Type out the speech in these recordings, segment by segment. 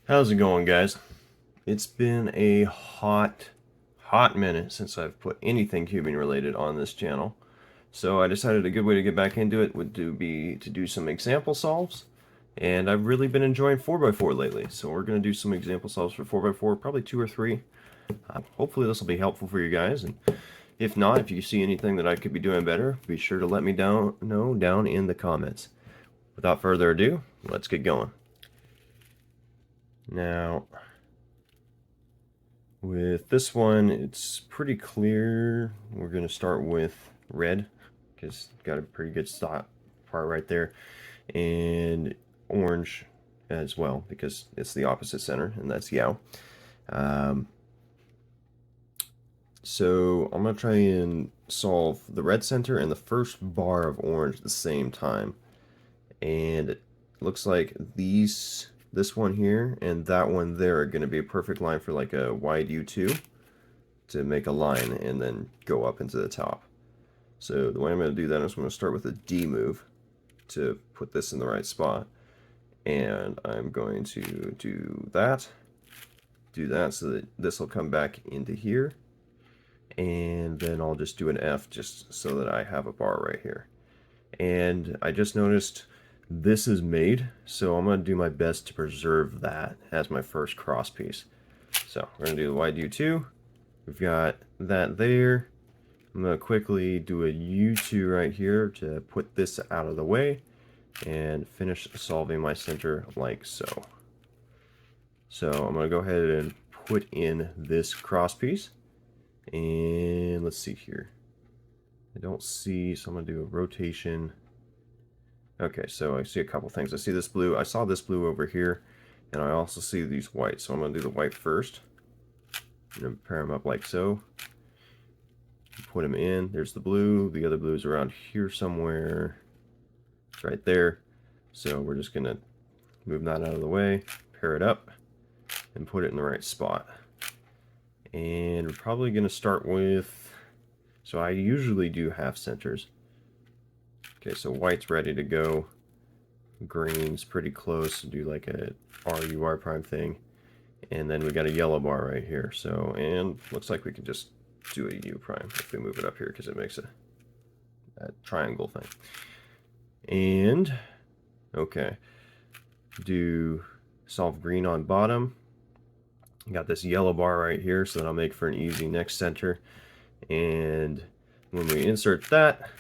How's it going, guys? It's been a hot minute since I've put anything cubing related on this channel. So I decided a good way to get back into it would be to do some example solves. And I've really been enjoying 4x4 lately. So we're going to do some example solves for 4x4, probably 2 or 3. Hopefully this will be helpful for you guys. And if not, if you see anything that I could be doing better, be sure to let me know down in the comments. Without further ado, let's get going. Now, with this one, it's pretty clear. We're going to start with red, because got a pretty good stop part right there, and orange as well, because it's the opposite center, and that's Yao. So I'm going to try and solve the red center and the first bar of orange at the same time. And it looks like this one here and that one there are going to be a perfect line for like a wide U2 to make a line and then go up into the top. So the way I'm going to do that is I'm going to start with a D move to put this in the right spot. And I'm going to do that so that this will come back into here. And then I'll just do an F just so that I have a bar right here. And I just noticed this is made, so I'm going to do my best to preserve that as my first cross piece. So we're going to do the wide U2. We've got that there. I'm going to quickly do a U2 right here to put this out of the way and finish solving my center like so. So I'm going to go ahead and put in this cross piece. And let's see here. I don't see, so I'm going to do a rotation. Okay, so I see a couple things. I see this blue. I saw this blue over here, and I also see these whites. So I'm going to do the white first. I'm going to pair them up like so. Put them in. There's the blue. The other blue is around here somewhere. It's right there. So we're just going to move that out of the way, pair it up, and put it in the right spot. And we're probably going to start with, so I usually do half centers. Okay, so white's ready to go. Green's pretty close to do like a RUR prime thing. And then we got a yellow bar right here. So, and looks like we can just do a U prime if we move it up here because it makes a triangle thing. And, okay, do solve green on bottom. Got this yellow bar right here, so that'll make for an easy next center. And when we insert that,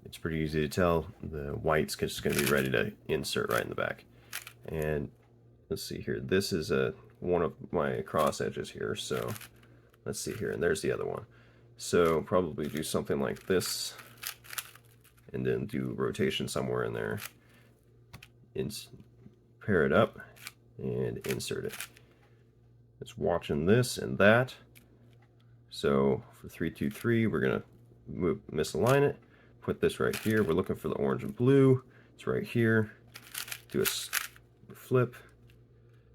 it's pretty easy to tell the white's just going to be ready to insert right in the back. And let's see here. This is one of my cross edges here. So let's see here. And there's the other one. So probably do something like this. And then do rotation somewhere in there. Pair it up and insert it. It's watching this and that. So for 3, 2, 3, we're going to misalign it. Put this right here. We're looking for the orange and blue. It's right here. Do a flip.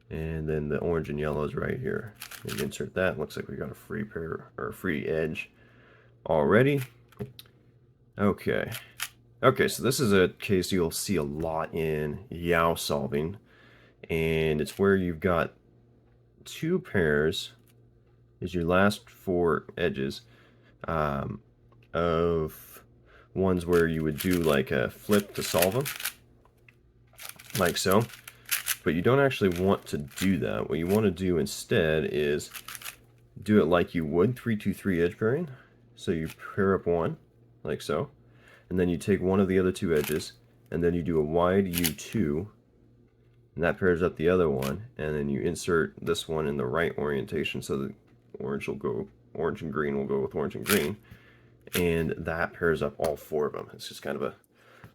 And then the orange and yellow is right here. And insert that. Looks like we got a free pair or a free edge already. Okay. Okay, so this is a case you'll see a lot in Yao solving. And it's where you've got 2 pairs is your last 4 edges of ones where you would do like a flip to solve them, like so. But you don't actually want to do that. What you want to do instead is do it like you would 3, 2, 3 edge pairing. So you pair up one, like so, and then you take one of the other 2 edges, and then you do a wide U2, and that pairs up the other one, and then you insert this one in the right orientation, so the orange and green will go with orange and green, and that pairs up all 4 of them. It's just kind of a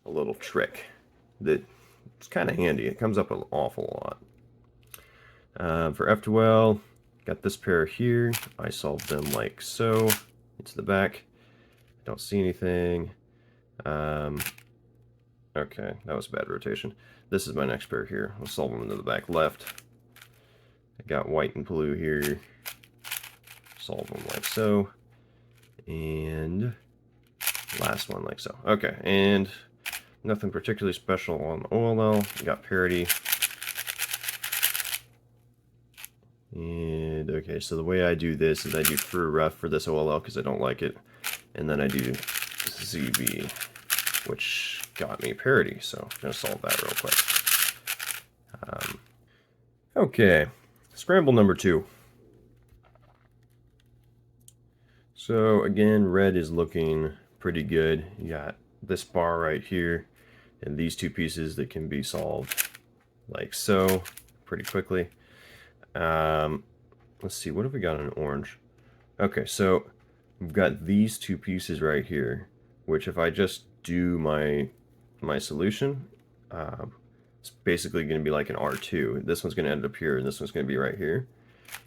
little trick that it's kind of handy. It comes up an awful lot. For F12, got this pair here. I solved them like so. It's the back. I don't see anything. Okay, that was a bad rotation. This is my next pair here. I'll solve them into the back left. I got white and blue here. Solve them like so. And last one like so. Okay, and nothing particularly special on OLL. We got parity. And okay, so the way I do this is I do through ref for this OLL because I don't like it, and then I do ZB, which got me parity. So I'm gonna solve that real quick. Okay, scramble number 2. So again, red is looking pretty good. You got this bar right here, and these two pieces that can be solved like so pretty quickly. Let's see, what have we got in orange? Okay, so we've got these two pieces right here, which if I just do my solution, it's basically going to be like an R2. This one's going to end up here, and this one's going to be right here.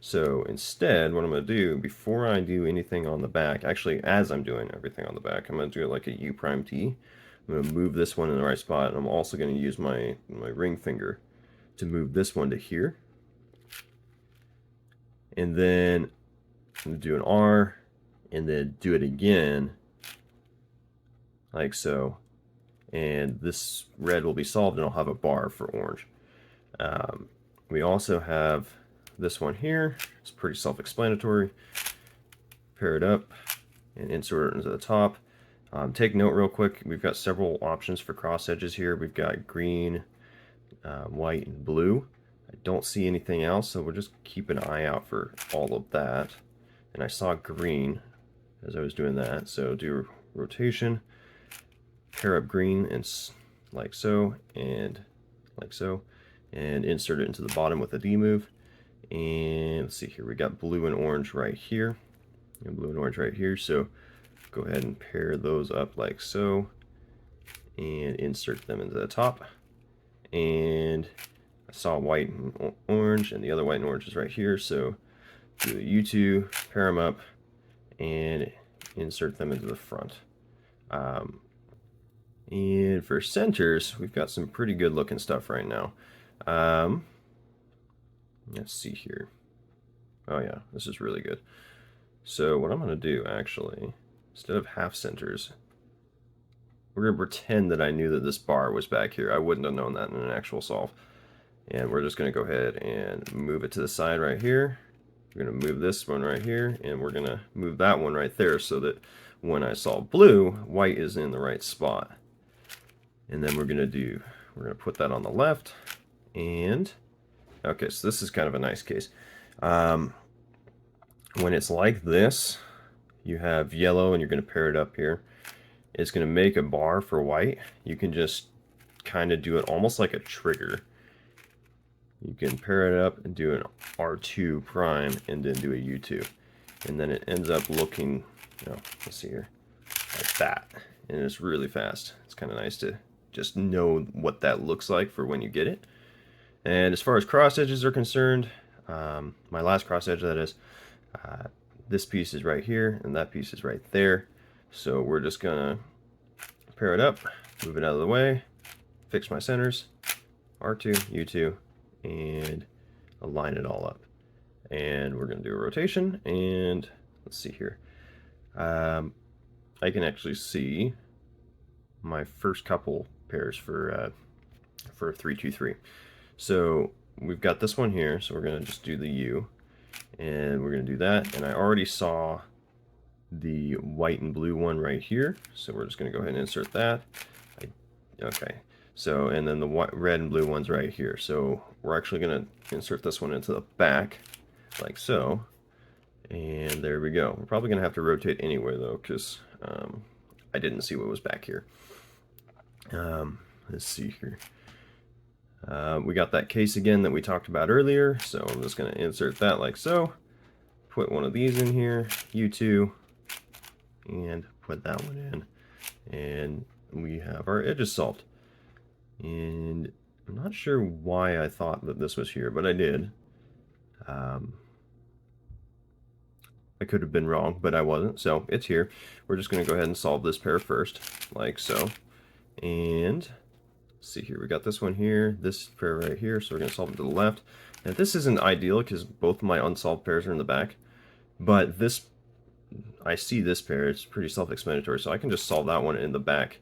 So instead, what I'm going to do, before I do anything on the back, actually as I'm doing everything on the back, I'm going to do it like a U prime T. I'm going to move this one in the right spot, and I'm also going to use my ring finger to move this one to here. And then I'm going to do an R, and then do it again, like so. And this red will be solved, and I'll have a bar for orange. We also have this one here. It's pretty self-explanatory. Pair it up and insert it into the top. Take note real quick, we've got several options for cross edges here. We've got green, white, and blue. I don't see anything else, so we'll just keep an eye out for all of that. And I saw green as I was doing that, so do rotation, pair up green and like so, and like so, and insert it into the bottom with a D move. And let's see here, we got blue and orange right here, and blue and orange right here, so go ahead and pair those up like so, and insert them into the top. And I saw white and orange, and the other white and orange is right here, so do a U2, pair them up, and insert them into the front. And for centers, we've got some pretty good looking stuff right now. Let's see here. Oh yeah, this is really good. So what I'm going to do, actually, instead of half centers, we're going to pretend that I knew that this bar was back here. I wouldn't have known that in an actual solve. And we're just going to go ahead and move it to the side right here. We're going to move this one right here, and we're going to move that one right there so that when I solve blue, white is in the right spot. And then we're going to put that on the left. And, okay, so this is kind of a nice case. When it's like this, you have yellow and you're going to pair it up here. It's going to make a bar for white. You can just kind of do it almost like a trigger. You can pair it up and do an R2 prime and then do a U2. And then it ends up looking, let's see here, like that. And it's really fast. It's kind of nice to just know what that looks like for when you get it. And as far as cross edges are concerned, my last cross edge, that is, this piece is right here and that piece is right there. So we're just gonna pair it up, move it out of the way, fix my centers, R2, U2, and align it all up. And we're gonna do a rotation, and let's see here. I can actually see my first couple pairs for 3-2-3. So we've got this one here, so we're gonna just do the U, and we're gonna do that. And I already saw the white and blue one right here, so we're just gonna go ahead and insert that. Okay, so and then the red and blue ones right here. So we're actually gonna insert this one into the back, like so. And there we go. We're probably gonna have to rotate anyway though, because I didn't see what was back here. Let's see here. We got that case again that we talked about earlier, so I'm just going to insert that like so. Put one of these in here, U2, and put that one in. And we have our edges solved. And I'm not sure why I thought that this was here, but I did. I could have been wrong, but I wasn't, so it's here. We're just going to go ahead and solve this pair first, like so. And see here, we got this one here, this pair right here, so we're going to solve it to the left. Now this isn't ideal because both of my unsolved pairs are in the back, but this, I see this pair, it's pretty self-explanatory, so I can just solve that one in the back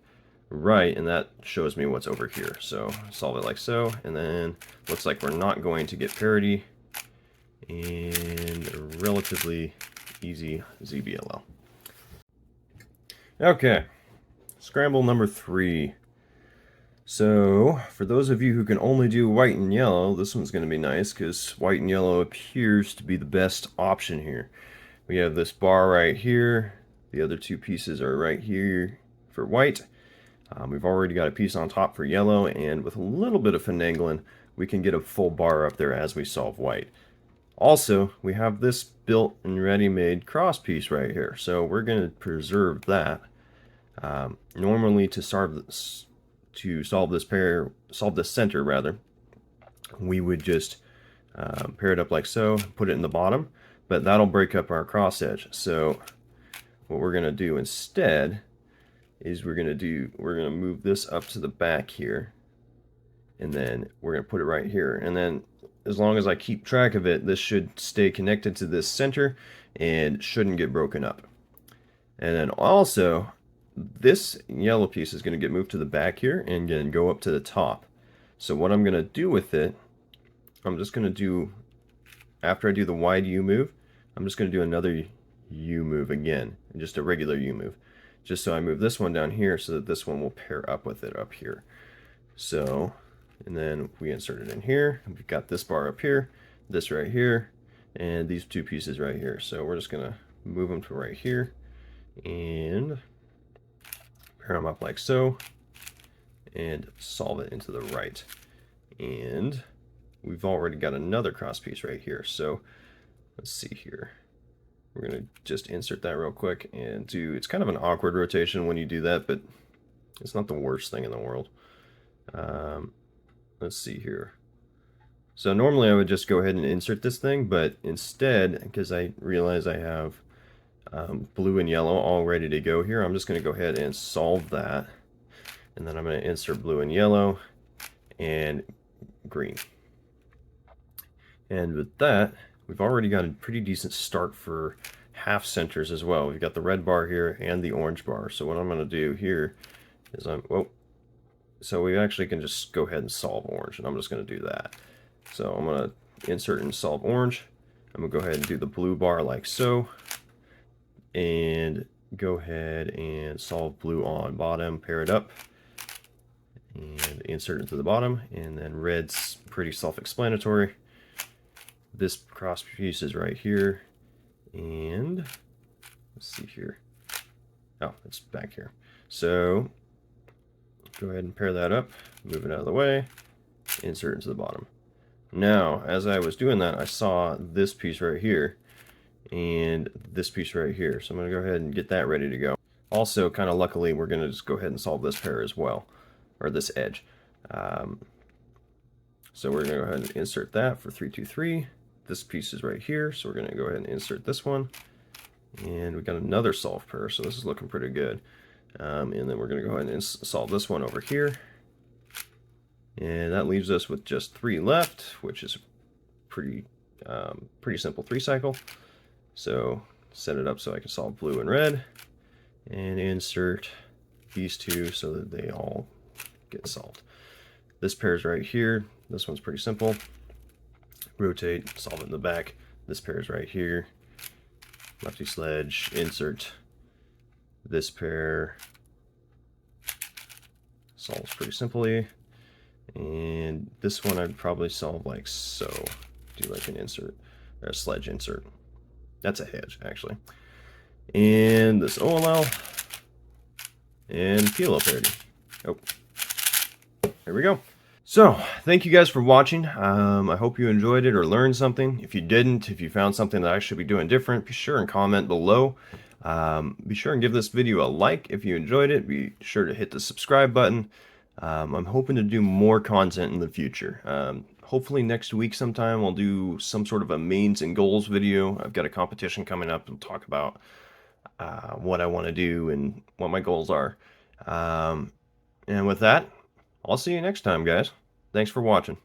right, and that shows me what's over here. So solve it like so, and then looks like we're not going to get parity, and a relatively easy ZBLL. Okay, scramble number 3. So, for those of you who can only do white and yellow, this one's going to be nice because white and yellow appears to be the best option here. We have this bar right here. The other two pieces are right here for white. We've already got a piece on top for yellow, and with a little bit of finagling, we can get a full bar up there as we solve white. Also, we have this built and ready-made cross piece right here, so we're going to preserve that. Normally, to solve this center rather, we would just pair it up like so, put it in the bottom, but that'll break up our cross edge. So what we're going to do instead is we're going to move this up to the back here, and then we're going to put it right here, and then as long as I keep track of it, this should stay connected to this center and shouldn't get broken up. And then also, this yellow piece is going to get moved to the back here and then go up to the top. So what I'm going to do with it, I'm just going to do, after I do the wide U move, I'm just going to do another U move again, just a regular U move. Just so I move this one down here so that this one will pair up with it up here. So, and then we insert it in here. We've got this bar up here, this right here, and these two pieces right here. So we're just going to move them to right here and pair them up like so and solve it into the right. And we've already got another cross piece right here. So let's see here. We're going to just insert that real quick and do, it's kind of an awkward rotation when you do that, but it's not the worst thing in the world. Let's see here. So normally I would just go ahead and insert this thing, but instead, because I realize I have blue and yellow all ready to go here, I'm just going to go ahead and solve that. And then I'm going to insert blue and yellow and green. And with that, we've already got a pretty decent start for half centers as well. We've got the red bar here and the orange bar. So what I'm going to do here is so we actually can just go ahead and solve orange, and I'm just going to do that. So I'm going to insert and solve orange. I'm going to go ahead and do the blue bar like so, and go ahead and solve blue on bottom, pair it up, and insert into the bottom. And then red's pretty self-explanatory. This cross piece is right here, and let's see here. Oh, it's back here. So go ahead and pair that up, move it out of the way, insert into the bottom. Now, as I was doing that, I saw this piece right here and this piece right here. So I'm going to go ahead and get that ready to go. Also, kind of luckily, we're going to just go ahead and solve this pair as well, or this edge. So we're going to go ahead and insert that for 3, 2, 3. This piece is right here, so we're going to go ahead and insert this one. And we got another solve pair, so this is looking pretty good. And then we're going to go ahead and solve this one over here. And that leaves us with just 3 left, which is pretty simple 3-cycle. So set it up so I can solve blue and red, and insert these two so that they all get solved. This pair's right here. This one's pretty simple. Rotate, solve it in the back. This pair's right here. Lefty sledge, insert. This pair solves pretty simply. And this one I'd probably solve like so. Do like an insert, or a sledge insert. That's a hedge, actually. And this OLL. And PLL parity. Oh. There we go. So, thank you guys for watching. I hope you enjoyed it or learned something. If you didn't, if you found something that I should be doing different, be sure and comment below. Be sure and give this video a like if you enjoyed it. Be sure to hit the subscribe button. I'm hoping to do more content in the future. Hopefully next week sometime I'll do some sort of a mains and goals video. I've got a competition coming up and talk about what I want to do and what my goals are. And with that, I'll see you next time, guys. Thanks for watching.